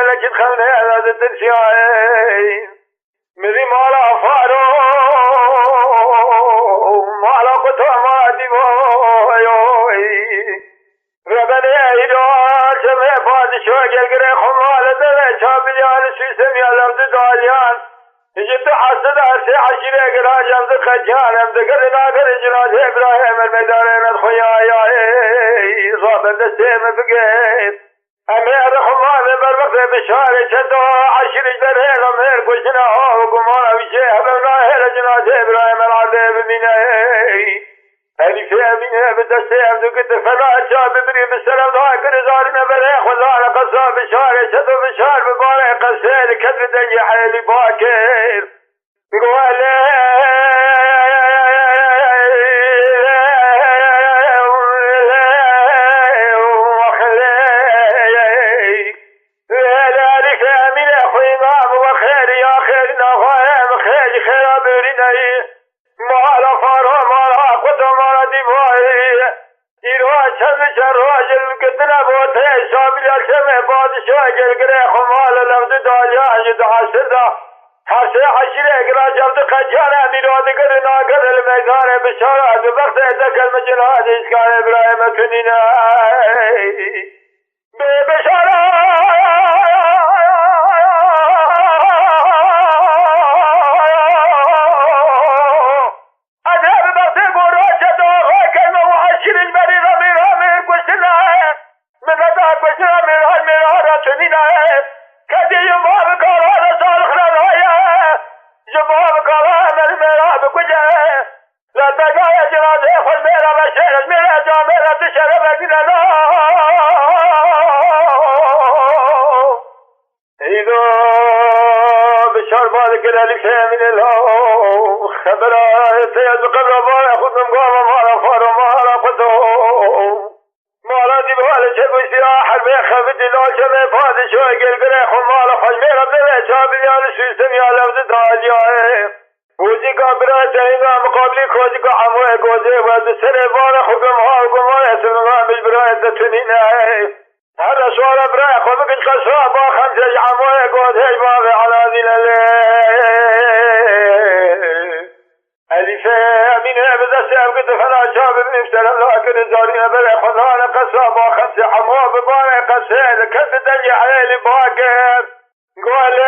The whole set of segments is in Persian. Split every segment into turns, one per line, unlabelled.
لكن خلنا هذا التنسيين مذي مالا فارو مالا قطع ديبوي ربنا إدوار شمع فادشوا جلقري خمالة دلي شابليان سيسم يالمد داليان جد حسد عرسي عشيري قراج امد خجان امد قرنا قر جناز إبراهيم الميدارين الخيايا صابن دستيم بقيت امیر خمام برمقت بشار چندو عشر جبرهل امیر کشنا ها گمان ویچه هبنا هل جناز ابراهیم العظیم بمینه حلیفه امینه بدسته امدو کت فلا جا ببری بسلام دعا کرزارنا بره خدار قصا بشار چندو بشار بباره قصه لکتر دنجی حیلی باکر بقواله مالا فارو مالا قد مالا دیوایی ایروا چند شراجل کتنا بوته شابل شمع بادشاہ گرگره خمال لفظ دالیا جد حسدا حسد حشر اقرا جمد خجان امیراد گر ناگر المیدان بشارت وقت ادکل مجناد اسکار ابراہیم کنینا بے بشارت من الله خبرات يتقرب ويأخذ مقام مالا فارو مالا قدو مالا ديبوال شبه سراح البيخة لا شبه فادشو قلقري خمالا خجمير بلي شابيان سيسم يا لفظ داجيا وزيكا براتا إذا مقابلي كوزيكا عموه كوزي وزي سنبان خقمها وقمها يسمها مش براتا تنينه هذا سؤال براء خبك قصابة خمسة عموه كوزي بابي على ذي أليفة أمينة بدست أبقد فلا شاب بنفتر لكن زارين بلا خضان قصابة خمسة عموه بباري قصير كنت دنيا حيالي باكر قول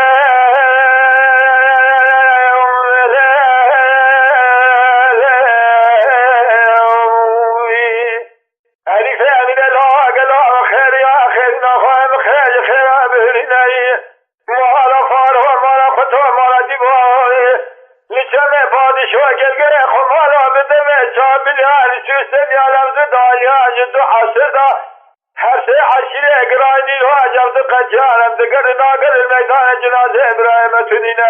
لشمع فادشوا قلقري خمالا بدمع شابليان سوسم يا لفظ داليا جدو حسدا حسي عشري اقراني واجب دقجان امدقر ناقر الميدان جناز ابراهيم تنينه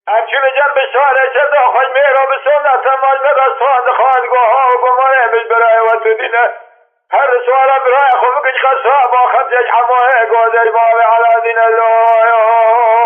امشي بجنب الشارع شدو خجميرو بسنة تمال مغصان خانقوها وقمانه بالبراي وتنينه هر سوال براي خمكش خصابا خمسة عموه قوزي بابي على دين الله